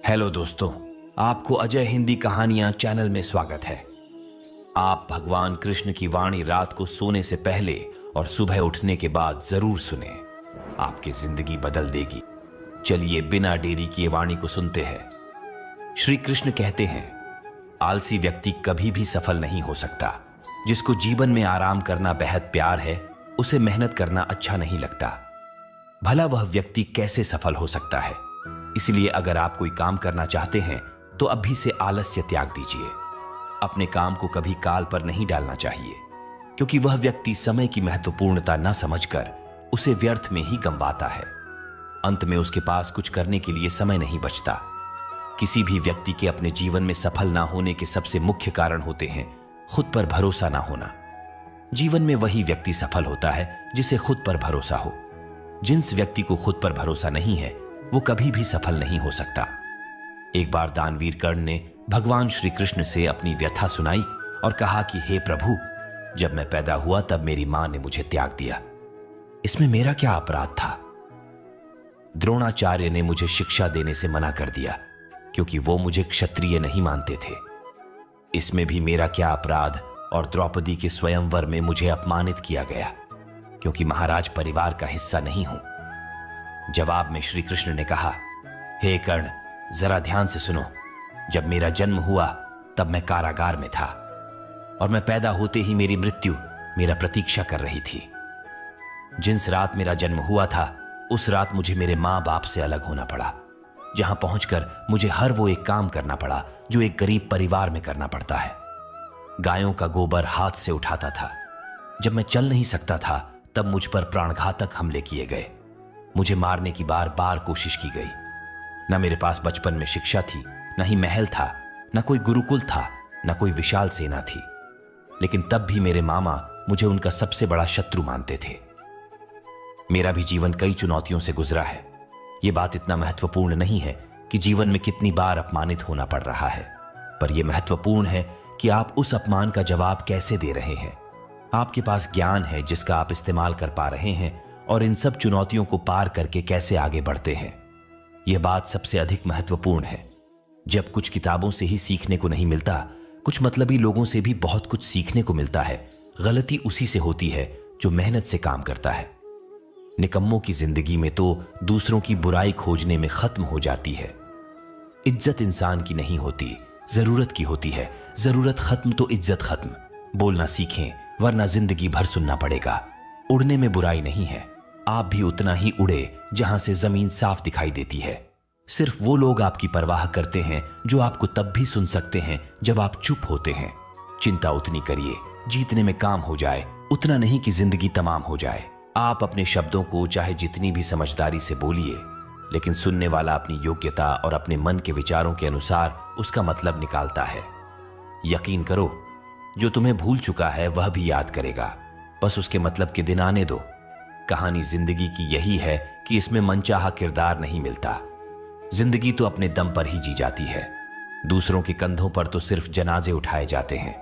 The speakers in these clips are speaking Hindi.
हेलो दोस्तों, आपको अजय हिंदी कहानियां चैनल में स्वागत है। आप भगवान कृष्ण की वाणी रात को सोने से पहले और सुबह उठने के बाद जरूर सुने, आपकी जिंदगी बदल देगी। चलिए बिना देरी किए वाणी को सुनते हैं। श्री कृष्ण कहते हैं, आलसी व्यक्ति कभी भी सफल नहीं हो सकता। जिसको जीवन में आराम करना बेहद प्यार है, उसे मेहनत करना अच्छा नहीं लगता। भला वह व्यक्ति कैसे सफल हो सकता है? इसलिए अगर आप कोई काम करना चाहते हैं तो अभी से आलस्य त्याग दीजिए। अपने काम को कभी काल पर नहीं डालना चाहिए, क्योंकि वह व्यक्ति समय की महत्वपूर्णता न समझकर उसे व्यर्थ में ही गंवाता है। अंत में उसके पास कुछ करने के लिए समय नहीं बचता। किसी भी व्यक्ति के अपने जीवन में सफल ना होने के सबसे मुख्य कारण होते हैं खुद पर भरोसा ना होना। जीवन में वही व्यक्ति सफल होता है जिसे खुद पर भरोसा हो। जिस व्यक्ति को खुद पर भरोसा नहीं है वो कभी भी सफल नहीं हो सकता। एक बार दानवीर कर्ण ने भगवान श्री कृष्ण से अपनी व्यथा सुनाई और कहा कि हे प्रभु, जब मैं पैदा हुआ तब मेरी मां ने मुझे त्याग दिया। इसमें मेरा क्या अपराध था? द्रोणाचार्य ने मुझे शिक्षा देने से मना कर दिया क्योंकि वो मुझे क्षत्रिय नहीं मानते थे। इसमें भी मेरा क्या अपराध? और द्रौपदी के स्वयंवर में मुझे अपमानित किया गया क्योंकि महाराज परिवार का हिस्सा नहीं हूं। जवाब में श्री कृष्ण ने कहा, हे कर्ण, जरा ध्यान से सुनो। जब मेरा जन्म हुआ तब मैं कारागार में था और मैं पैदा होते ही मेरी मृत्यु मेरा प्रतीक्षा कर रही थी। जिस रात मेरा जन्म हुआ था उस रात मुझे मेरे मां बाप से अलग होना पड़ा, जहां पहुंचकर मुझे हर वो एक काम करना पड़ा जो एक गरीब परिवार में करना पड़ता है। गायों का गोबर हाथ से उठाता था। जब मैं चल नहीं सकता था तब मुझ पर प्राणघातक हमले किए गए। मुझे मारने की बार बार कोशिश की गई। न मेरे पास बचपन में शिक्षा थी, न ही महल था, न कोई गुरुकुल था, न कोई विशाल सेना थी। लेकिन तब भी मेरे मामा मुझे उनका सबसे बड़ा शत्रु मानते थे। मेरा भी जीवन कई चुनौतियों से गुजरा है। यह बात इतना महत्वपूर्ण नहीं है कि जीवन में कितनी बार अपमानित होना पड़ रहा है, पर यह महत्वपूर्ण है कि आप उस अपमान का जवाब कैसे दे रहे हैं। आपके पास ज्ञान है जिसका आप इस्तेमाल कर पा रहे हैं और इन सब चुनौतियों को पार करके कैसे आगे बढ़ते हैं। यह बात सबसे अधिक महत्वपूर्ण है। जब कुछ किताबों से ही सीखने को नहीं मिलता, कुछ मतलबी लोगों से भी बहुत कुछ सीखने को मिलता है। गलती उसी से होती है जो मेहनत से काम करता है। निकम्मों की जिंदगी में तो दूसरों की बुराई खोजने में खत्म हो जाती है। इज्जत इंसान की नहीं होती, जरूरत की होती है। जरूरत खत्म तो इज्जत खत्म। बोलना सीखें वरना जिंदगी भर सुनना पड़ेगा। उड़ने में बुराई नहीं है। आप भी उतना ही उड़े जहां से जमीन साफ दिखाई देती है। सिर्फ वो लोग आपकी परवाह करते हैं जो आपको तब भी सुन सकते हैं जब आप चुप होते हैं। चिंता उतनी करिए जीतने में काम हो जाए, उतना नहीं कि जिंदगी तमाम हो जाए। आप अपने शब्दों को चाहे जितनी भी समझदारी से बोलिए, लेकिन सुनने वाला अपनी योग्यता और अपने मन के विचारों के अनुसार उसका मतलब निकालता है। यकीन करो, जो तुम्हें भूल चुका है वह भी याद करेगा। बस उसके मतलब के दिन आने दो। कहानी जिंदगी की यही है कि इसमें मनचाहा किरदार नहीं मिलता। जिंदगी तो अपने दम पर ही जी जाती है। दूसरों के कंधों पर तो सिर्फ जनाजे उठाए जाते हैं।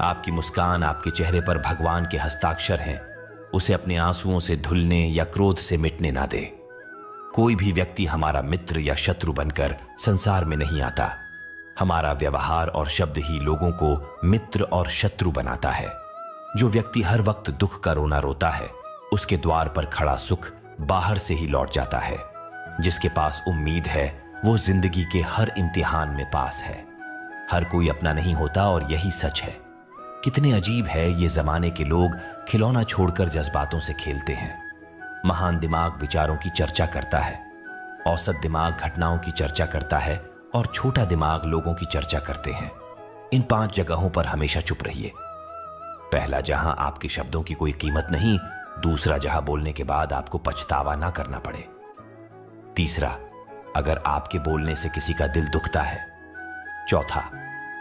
आपकी मुस्कान, आपके चेहरे पर भगवान के हस्ताक्षर हैं। उसे अपने आंसुओं से धुलने या क्रोध से मिटने ना दे। कोई भी व्यक्ति हमारा मित्र या शत्रु बनकर संसार में नहीं आता। हमारा व्यवहार और शब्द ही लोगों को मित्र और शत्रु बनाता है। जो व्यक्ति हर वक्त दुख का रोना रोता है, उसके द्वार पर खड़ा सुख बाहर से ही लौट जाता है। जिसके पास उम्मीद है वो जिंदगी के हर इम्तिहान में पास है। हर कोई अपना नहीं होता और यही सच है। कितने अजीब है ये जमाने के लोग, खिलौना छोड़कर जज्बातों से खेलते हैं। महान दिमाग विचारों की चर्चा करता है, औसत दिमाग घटनाओं की चर्चा करता है और छोटा दिमाग लोगों की चर्चा करते हैं। इन 5 जगहों पर हमेशा चुप रहिए। पहला, जहां आपके शब्दों की कोई कीमत नहीं। दूसरा, जहां बोलने के बाद आपको पछतावा ना करना पड़े। तीसरा, अगर आपके बोलने से किसी का दिल दुखता है। चौथा,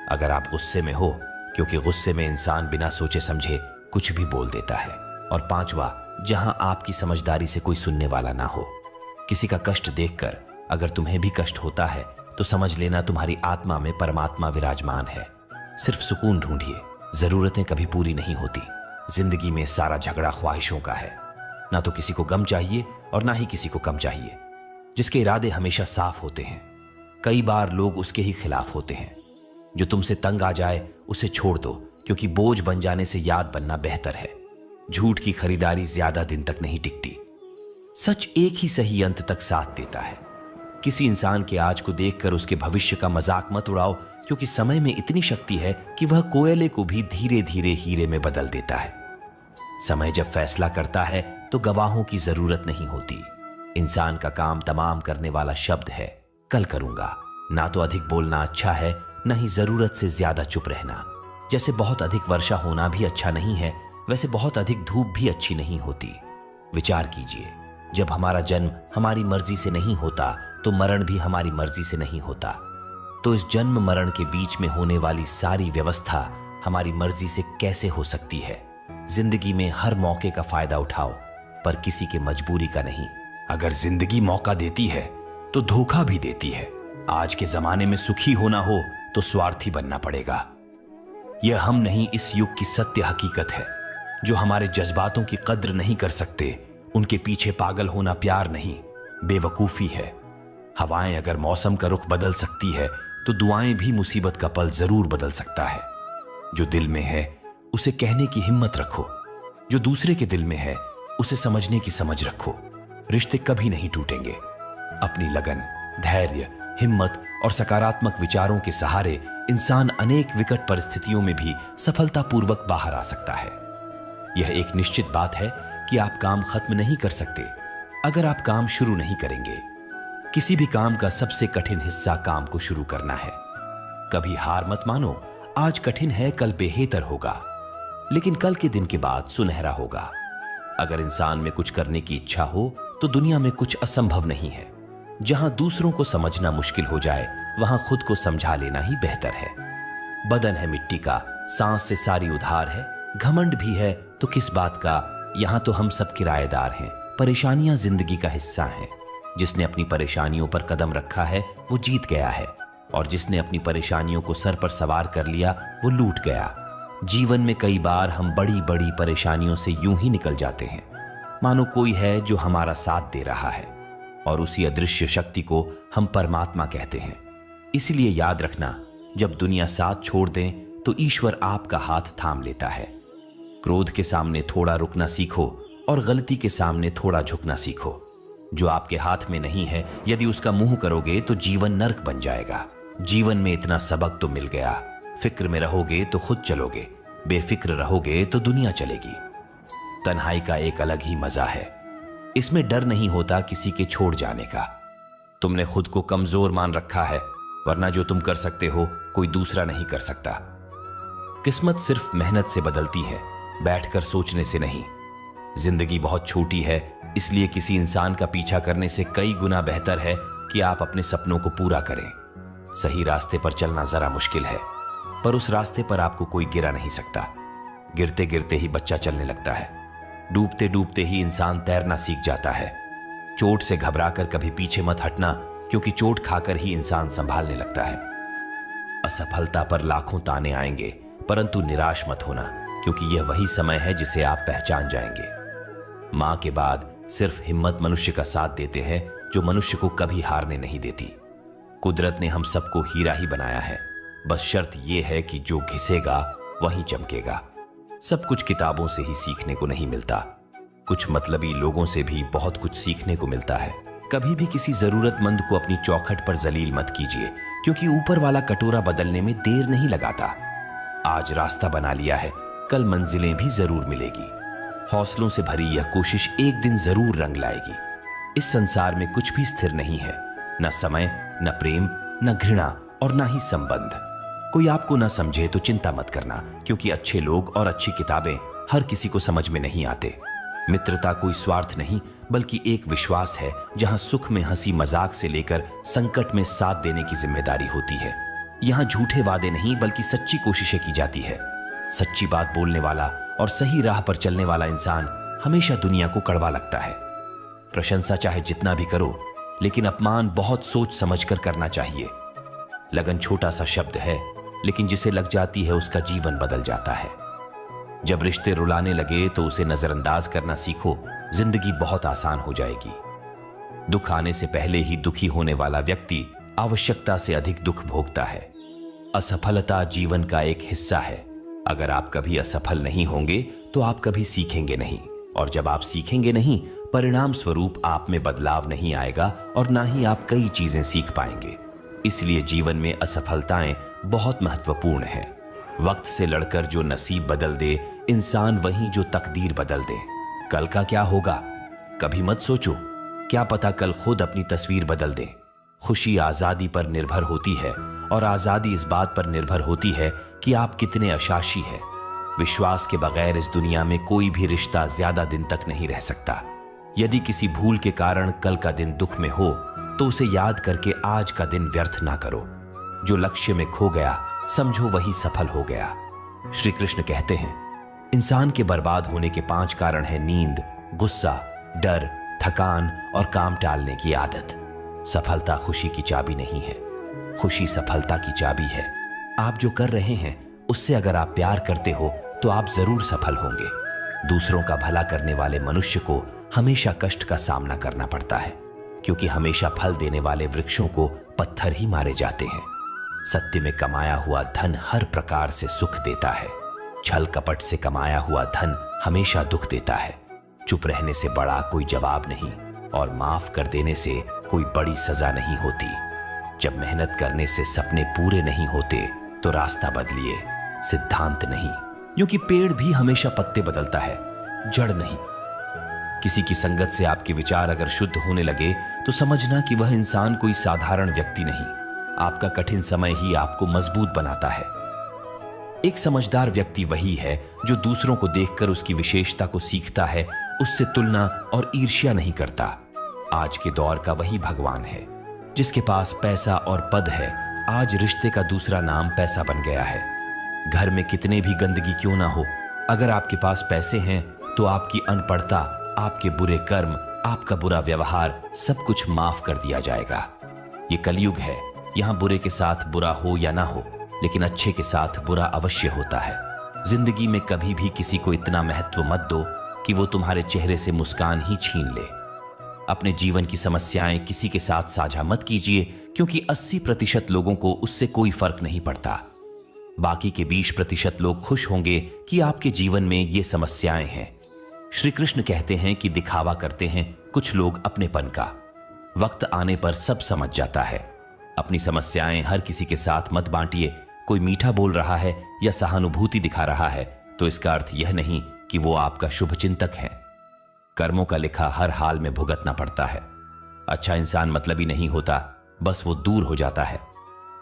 अगर आप गुस्से में हो, क्योंकि गुस्से में इंसान बिना सोचे समझे कुछ भी बोल देता है। और पांचवा, जहां आपकी समझदारी से कोई सुनने वाला ना हो। किसी का कष्ट देखकर अगर तुम्हें भी कष्ट होता है तो समझ लेना तुम्हारी आत्मा में परमात्मा विराजमान है। सिर्फ सुकून ढूंढिए। जरूरतें कभी पूरी नहीं होती। जिंदगी में सारा झगड़ा ख्वाहिशों का है। ना तो किसी को गम चाहिए और ना ही किसी को कम चाहिए। जिसके इरादे हमेशा साफ होते हैं कई बार लोग उसके ही खिलाफ होते हैं। जो तुमसे तंग आ जाए उसे छोड़ दो, क्योंकि बोझ बन जाने से याद बनना बेहतर है। झूठ की खरीदारी ज्यादा दिन तक नहीं टिकती। सच एक ही सही अंत तक साथ देता है। किसी इंसान के आज को देखकर उसके भविष्य का मजाक मत उड़ाओ, क्योंकि समय में इतनी शक्ति है कि वह कोयले को भी धीरे धीरे हीरे में बदल देता है। समय जब फैसला करता है तो गवाहों की जरूरत नहीं होती। इंसान का काम तमाम करने वाला शब्द है, कल करूंगा। ना तो अधिक बोलना अच्छा है, न ही जरूरत से ज्यादा चुप रहना। जैसे बहुत अधिक वर्षा होना भी अच्छा नहीं है, वैसे बहुत अधिक धूप भी अच्छी नहीं होती। विचार कीजिए, जब हमारा जन्म हमारी मर्जी से नहीं होता तो मरण भी हमारी मर्जी से नहीं होता। तो इस जन्म मरण के बीच में होने वाली सारी व्यवस्था हमारी मर्जी से कैसे हो सकती है? जिंदगी में हर मौके का फायदा उठाओ, पर किसी के मजबूरी का नहीं। अगर जिंदगी मौका देती है तो धोखा भी देती है। आज के जमाने में सुखी होना हो तो स्वार्थी बनना पड़ेगा। यह हम नहीं, इस युग की सत्य हकीकत है। जो हमारे जज्बातों की कद्र नहीं कर सकते, उनके पीछे पागल होना प्यार नहीं, बेवकूफी है। हवाएं अगर मौसम का रुख बदल सकती है तो दुआएं भी मुसीबत का पल जरूर बदल सकता है। जो दिल में है उसे कहने की हिम्मत रखो, जो दूसरे के दिल में है उसे समझने की समझ रखो। रिश्ते कभी नहीं टूटेंगे। अपनी लगन, धैर्य, हिम्मत और सकारात्मक विचारों के सहारे इंसान अनेक विकट परिस्थितियों में भी सफलतापूर्वक बाहर आ सकता है। यह एक निश्चित बात है कि आप काम खत्म नहीं कर सकते अगर आप काम शुरू नहीं करेंगे। किसी भी काम का सबसे कठिन हिस्सा काम को शुरू करना है। कभी हार मत मानो। आज कठिन है, कल बेहतर होगा, लेकिन कल के दिन के बाद सुनहरा होगा। अगर इंसान में कुछ करने की इच्छा हो तो दुनिया में कुछ असंभव नहीं है। जहां दूसरों को समझना मुश्किल हो जाए, वहां खुद को समझा लेना ही बेहतर है। बदन है मिट्टी का, सांस से सारी उधार है। घमंड भी है तो किस बात का, यहां तो हम सब किराएदार हैं। परेशानियां जिंदगी का हिस्सा हैं। जिसने अपनी परेशानियों पर कदम रखा है वो जीत गया है, और जिसने अपनी परेशानियों को सर पर सवार कर लिया वो लूट गया। जीवन में कई बार हम बड़ी बड़ी परेशानियों से यूं ही निकल जाते हैं, मानो कोई है जो हमारा साथ दे रहा है, और उसी अदृश्य शक्ति को हम परमात्मा कहते हैं। इसलिए याद रखना, जब दुनिया साथ छोड़ दें तो ईश्वर आपका हाथ थाम लेता है। क्रोध के सामने थोड़ा रुकना सीखो और गलती के सामने थोड़ा झुकना सीखो। जो आपके हाथ में नहीं है, यदि उसका मुंह करोगे तो जीवन नर्क बन जाएगा। जीवन में इतना सबक तो मिल गया। फिक्र में रहोगे तो खुद चलोगे, बेफिक्र रहोगे तो दुनिया चलेगी। तन्हाई का एक अलग ही मजा है। इसमें डर नहीं होता किसी के छोड़ जाने का। तुमने खुद को कमजोर मान रखा है, वरना जो तुम कर सकते हो कोई दूसरा नहीं कर सकता। किस्मत सिर्फ मेहनत से बदलती है, बैठकर सोचने से नहीं। जिंदगी बहुत छोटी है, इसलिए किसी इंसान का पीछा करने से कई गुना बेहतर है कि आप अपने सपनों को पूरा करें। सही रास्ते पर चलना जरा मुश्किल है, पर उस रास्ते पर आपको कोई गिरा नहीं सकता। गिरते गिरते ही बच्चा चलने लगता है, डूबते डूबते ही इंसान तैरना सीख जाता है। चोट से घबराकर कभी पीछे मत हटना, क्योंकि चोट खाकर ही इंसान संभालने लगता है। असफलता पर लाखों ताने आएंगे, परंतु निराश मत होना, क्योंकि यह वही समय है जिसे आप पहचान जाएंगे। मां के बाद सिर्फ हिम्मत मनुष्य का साथ देते हैं, जो मनुष्य को कभी हारने नहीं देती। कुदरत ने हम सबको हीरा ही बनाया है, बस शर्त यह है कि जो घिसेगा वहीं चमकेगा। सब कुछ किताबों से ही सीखने को नहीं मिलता, कुछ मतलबी लोगों से भी बहुत कुछ सीखने को मिलता है। कभी भी किसी जरूरतमंद को अपनी चौखट पर जलील मत कीजिए, क्योंकि ऊपर वाला कटोरा बदलने में देर नहीं लगाता। आज रास्ता बना लिया है, कल मंजिलें भी जरूर मिलेगी। हौसलों से भरी यह कोशिश एक दिन जरूर रंग लाएगी। इस संसार में कुछ भी स्थिर नहीं है, न समय, न प्रेम, न घृणा और न ही संबंध। कोई आपको न समझे तो चिंता मत करना, क्योंकि अच्छे लोग और अच्छी किताबें हर किसी को समझ में नहीं आते। मित्रता कोई स्वार्थ नहीं, बल्कि एक विश्वास है, जहां सुख में हंसी मजाक से लेकर संकट में साथ देने की जिम्मेदारी होती है। यहां झूठे वादे नहीं, बल्कि सच्ची कोशिशें की जाती है। सच्ची बात बोलने वाला और सही राह पर चलने वाला इंसान हमेशा दुनिया को कड़वा लगता है। प्रशंसा चाहे जितना भी करो, लेकिन अपमान बहुत सोच समझकर करना चाहिए। लगन छोटा सा शब्द है, लेकिन जिसे लग जाती है उसका जीवन बदल जाता है। जब रिश्ते रुलाने लगे तो उसे नजरअंदाज करना सीखो, जिंदगी बहुत आसान हो जाएगी। दुख आने से पहले ही दुखी होने वाला व्यक्ति आवश्यकता से अधिक दुख भोगता है। असफलता जीवन का एक हिस्सा है। अगर आप कभी असफल नहीं होंगे तो आप कभी सीखेंगे नहीं, और जब आप सीखेंगे नहीं, परिणाम स्वरूप आप में बदलाव नहीं आएगा और ना ही आप कई चीजें सीख पाएंगे। इसलिए जीवन में असफलताएं बहुत महत्वपूर्ण हैं। वक्त से लड़कर जो नसीब बदल दे, इंसान वही जो तकदीर बदल दे। कल का क्या होगा कभी मत सोचो, क्या पता कल खुद अपनी तस्वीर बदल दे। खुशी आजादी पर निर्भर होती है और आजादी इस बात पर निर्भर होती है कि आप कितने आशाशी हैं। विश्वास के बगैर इस दुनिया में कोई भी रिश्ता ज्यादा दिन तक नहीं रह सकता। यदि किसी भूल के कारण कल का दिन दुख में हो तो उसे याद करके आज का दिन व्यर्थ ना करो। जो लक्ष्य में खो गया समझो वही सफल हो गया। श्री कृष्ण कहते हैं, इंसान के बर्बाद होने के 5 कारण हैं नींद, गुस्सा, डर, थकान और काम टालने की आदत। सफलता खुशी की चाबी नहीं है, खुशी सफलता की चाबी है। आप जो कर रहे हैं उससे अगर आप प्यार करते हो तो आप जरूर सफल होंगे। दूसरों का भला करने वाले मनुष्य को हमेशा कष्ट का सामना करना पड़ता है, क्योंकि हमेशा फल देने वाले वृक्षों को पत्थर ही मारे जाते हैं। सत्य में कमाया हुआ धन हर प्रकार से सुख देता है। छल कपट से कमाया हुआ धन हमेशा दुख देता है। चुप रहने से बड़ा कोई जवाब नहीं और माफ कर देने से कोई बड़ी सजा नहीं होती। जब मेहनत करने से सपने पूरे नहीं होते तो रास्ता बदलिए, सिद्धांत नहीं। क्योंकि पेड़ भी हमेशा पत्ते बदलता है, जड़ नहीं। किसी की संगत से आपके विचार अगर शुद्ध होने लगे तो समझना कि वह इंसान कोई साधारण व्यक्ति नहीं। आपका कठिन समय ही आपको मजबूत बनाता है। एक समझदार व्यक्ति वही है जो दूसरों को देखकर उसकी विशेषता को सीखता है, उससे तुलना और ईर्ष्या नहीं करता। आज के दौर का वही भगवान है। जिसके पास पैसा और पद है, आज रिश्ते का दूसरा नाम पैसा बन गया है। घर में कितने भी गंदगी क्यों ना हो, अगर आपके पास पैसे हैं तो आपकी अनपढ़ता, आपके बुरे कर्म, आपका बुरा व्यवहार सब कुछ माफ कर दिया जाएगा। ये कलयुग है, यहां बुरे के साथ बुरा हो या ना हो, लेकिन अच्छे के साथ बुरा अवश्य होता है। जिंदगी में कभी भी किसी को इतना महत्व मत दो कि वो तुम्हारे चेहरे से मुस्कान ही छीन ले। अपने जीवन की समस्याएं किसी के साथ साझा मत कीजिए, क्योंकि 80% लोगों को उससे कोई फर्क नहीं पड़ता। बाकी के 20% लोग खुश होंगे कि आपके जीवन में ये समस्याएं हैं। श्री कृष्ण कहते हैं कि दिखावा करते हैं कुछ लोग अपनेपन का, वक्त आने पर सब समझ जाता है। अपनी समस्याएं हर किसी के साथ मत बांटिए। कोई मीठा बोल रहा है या सहानुभूति दिखा रहा है तो इसका अर्थ यह नहीं कि वो आपका शुभचिंतक है। कर्मों का लिखा हर हाल में भुगतना पड़ता है। अच्छा इंसान मतलबी नहीं होता, बस वो दूर हो जाता है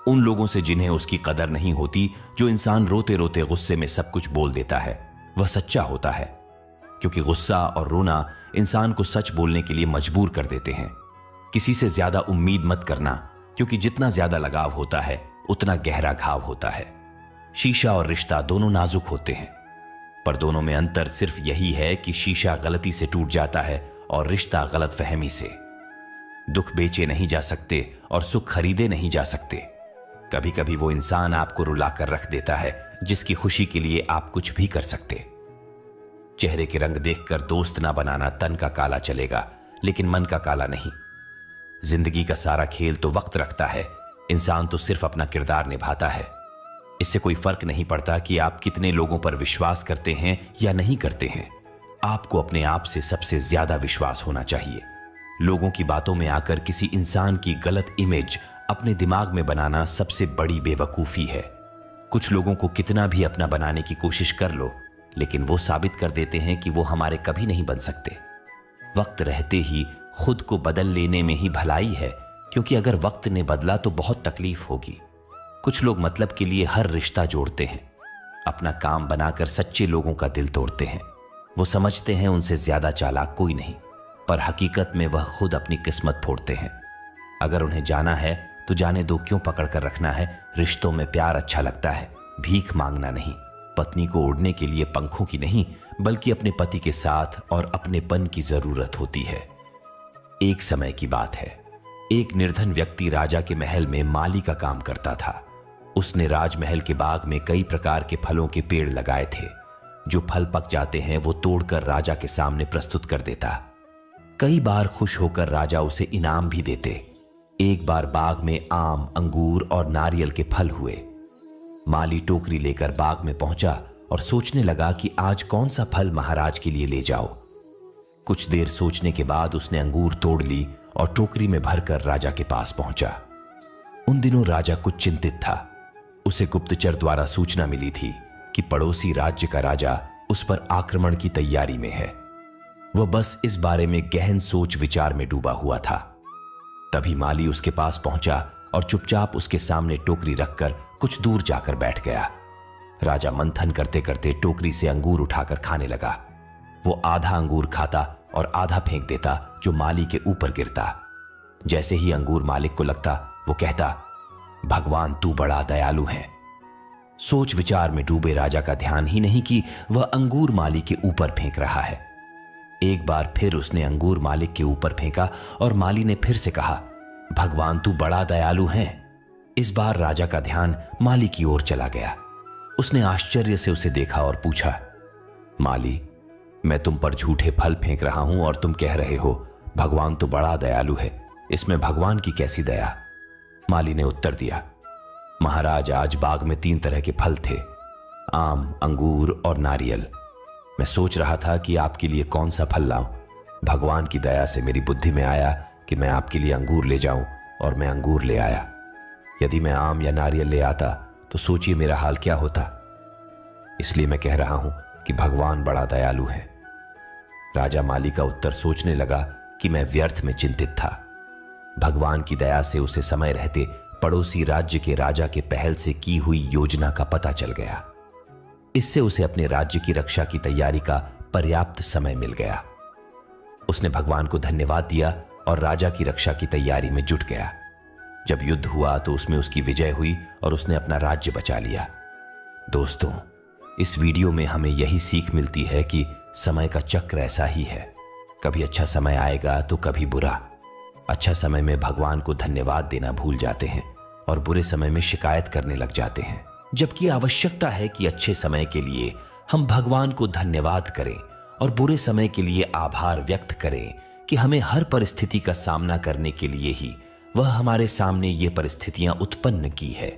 उन लोगों से जिन्हें उसकी कदर नहीं होती। जो इंसान रोते रोते गुस्से में सब कुछ बोल देता है वह सच्चा होता है, क्योंकि गुस्सा और रोना इंसान को सच बोलने के लिए मजबूर कर देते हैं। किसी से ज्यादा उम्मीद मत करना, क्योंकि जितना ज्यादा लगाव होता है उतना गहरा घाव होता है। शीशा और रिश्ता दोनों नाजुक होते हैं, पर दोनों में अंतर सिर्फ यही है कि शीशा गलती से टूट जाता है और रिश्ता गलतफहमी से। दुख बेचे नहीं जा सकते और सुख खरीदे नहीं जा सकते। कभी कभी वो इंसान आपको रुलाकर रख देता है जिसकी खुशी के लिए आप कुछ भी कर सकते। चेहरे के रंग देखकर दोस्त ना बनाना, तन का काला चलेगा लेकिन मन का काला नहीं। जिंदगी का सारा खेल तो वक्त रखता है, इंसान तो सिर्फ अपना किरदार निभाता है। इससे कोई फर्क नहीं पड़ता कि आप कितने लोगों पर विश्वास करते हैं या नहीं करते हैं। आपको अपने आप से सबसे ज्यादा विश्वास होना चाहिए। लोगों की बातों में आकर किसी इंसान की गलत इमेज अपने दिमाग में बनाना सबसे बड़ी बेवकूफी है। कुछ लोगों को कितना भी अपना बनाने की कोशिश कर लो, लेकिन वो साबित कर देते हैं कि वो हमारे कभी नहीं बन सकते। वक्त रहते ही खुद को बदल लेने में ही भलाई है, क्योंकि अगर वक्त ने बदला तो बहुत तकलीफ होगी। कुछ लोग मतलब के लिए हर रिश्ता जोड़ते हैं, अपना काम बनाकर सच्चे लोगों का दिल तोड़ते हैं। वो समझते हैं उनसे ज्यादा चालाक कोई नहीं, पर हकीकत में वह खुद अपनी किस्मत फोड़ते हैं। अगर उन्हें जाना है तो जाने दो, क्यों पकड़ कर रखना है। रिश्तों में प्यार अच्छा लगता है, भीख मांगना नहीं। पत्नी को उड़ने के लिए पंखों की नहीं, बल्कि अपने पति के साथ और अपनेपन की जरूरत होती है। एक समय की बात है, एक निर्धन व्यक्ति राजा के महल में माली का काम करता था। उसने राजमहल के बाग में कई प्रकार के फलों के पेड़ लगाए थे। जो फल पक जाते हैं वो तोड़कर राजा के सामने प्रस्तुत कर देता। कई बार खुश होकर राजा उसे इनाम भी देते। एक बार बाग में आम, अंगूर और नारियल के फल हुए। माली टोकरी लेकर बाग में पहुंचा और सोचने लगा कि आज कौन सा फल महाराज के लिए ले जाओ। कुछ देर सोचने के बाद उसने अंगूर तोड़ ली और टोकरी में भरकर राजा के पास पहुंचा। उन दिनों राजा कुछ चिंतित था। उसे गुप्तचर द्वारा सूचना मिली थी कि पड़ोसी राज्य का राजा उस पर आक्रमण की तैयारी में है। वह बस इस बारे में गहन सोच विचार में डूबा हुआ था। तभी माली उसके पास पहुंचा और चुपचाप उसके सामने टोकरी रखकर कुछ दूर जाकर बैठ गया। राजा मंथन करते करते टोकरी से अंगूर उठाकर खाने लगा। वो आधा अंगूर खाता और आधा फेंक देता, जो माली के ऊपर गिरता। जैसे ही अंगूर मालिक को लगता, वो कहता, भगवान तू बड़ा दयालु है। सोच विचार में डूबे राजा का ध्यान ही नहीं कि वह अंगूर माली के ऊपर फेंक रहा है। एक बार फिर उसने अंगूर मालिक के ऊपर फेंका और माली ने फिर से कहा, भगवान तू बड़ा दयालु है। इस बार राजा का ध्यान माली की ओर चला गया। उसने आश्चर्य से उसे देखा और पूछा, माली, मैं तुम पर झूठे फल फेंक रहा हूं और तुम कह रहे हो भगवान तो बड़ा दयालु है, इसमें भगवान की कैसी दया? माली ने उत्तर दिया, महाराज, आज बाग में 3 तरह के फल थे, आम, अंगूर और नारियल। मैं सोच रहा था कि आपके लिए कौन सा फल लाऊं। भगवान की दया से मेरी बुद्धि में आया कि मैं आपके लिए अंगूर ले जाऊं और मैं अंगूर ले आया। यदि मैं आम या नारियल ले आता तो सोचिए मेरा हाल क्या होता। इसलिए मैं कह रहा हूं कि भगवान बड़ा दयालु है। राजा माली का उत्तर सोचने लगा कि मैं व्यर्थ में चिंतित था। भगवान की दया से उसे समय रहते पड़ोसी राज्य के राजा के पहल से की हुई योजना का पता चल गया। इससे उसे अपने राज्य की रक्षा की तैयारी का पर्याप्त समय मिल गया। उसने भगवान को धन्यवाद दिया और राजा की रक्षा की तैयारी में जुट गया। जब युद्ध हुआ तो उसमें उसकी विजय हुई और उसने अपना राज्य बचा लिया। दोस्तों, इस वीडियो में हमें यही सीख मिलती है कि समय का चक्र ऐसा ही है, कभी अच्छा समय आएगा तो कभी बुरा। अच्छा समय में भगवान को धन्यवाद देना भूल जाते हैं और बुरे समय में शिकायत करने लग जाते हैं, जबकि आवश्यकता है कि अच्छे समय के लिए हम भगवान को धन्यवाद करें और बुरे समय के लिए आभार व्यक्त करें कि हमें हर परिस्थिति का सामना करने के लिए ही वह हमारे सामने ये परिस्थितियां उत्पन्न की है।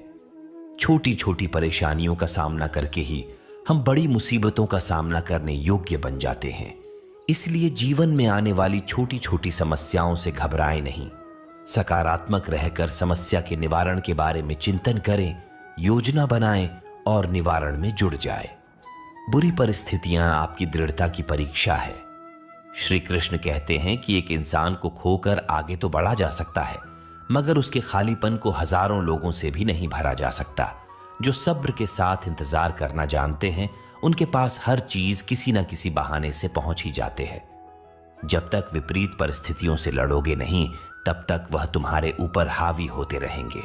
छोटी छोटी परेशानियों का सामना करके ही हम बड़ी मुसीबतों का सामना करने योग्य बन जाते हैं। इसलिए जीवन में आने वाली छोटी छोटी समस्याओं से घबराएं नहीं, सकारात्मक रहकर समस्या के निवारण के बारे में चिंतन करें, योजना बनाएं और निवारण में जुड़ जाएं। बुरी परिस्थितियां आपकी दृढ़ता की परीक्षा है। श्री कृष्ण कहते हैं कि एक इंसान को खोकर आगे तो बढ़ा जा सकता है, मगर उसके खालीपन को हजारों लोगों से भी नहीं भरा जा सकता। जो सब्र के साथ इंतजार करना जानते हैं, उनके पास हर चीज किसी न किसी बहाने से पहुंच ही जाते हैं। जब तक विपरीत परिस्थितियों से लड़ोगे नहीं, तब तक वह तुम्हारे ऊपर हावी होते रहेंगे।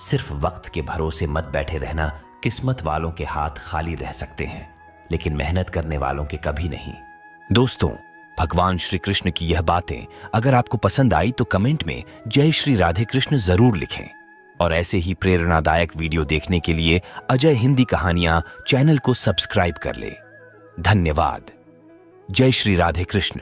सिर्फ वक्त के भरोसे मत बैठे रहना। किस्मत वालों के हाथ खाली रह सकते हैं, लेकिन मेहनत करने वालों के कभी नहीं। दोस्तों, भगवान श्री कृष्ण की यह बातें अगर आपको पसंद आई तो कमेंट में जय श्री राधे कृष्ण जरूर लिखें और ऐसे ही प्रेरणादायक वीडियो देखने के लिए अजय हिंदी कहानियां चैनल को सब्सक्राइब कर ले। धन्यवाद। जय श्री राधे कृष्ण।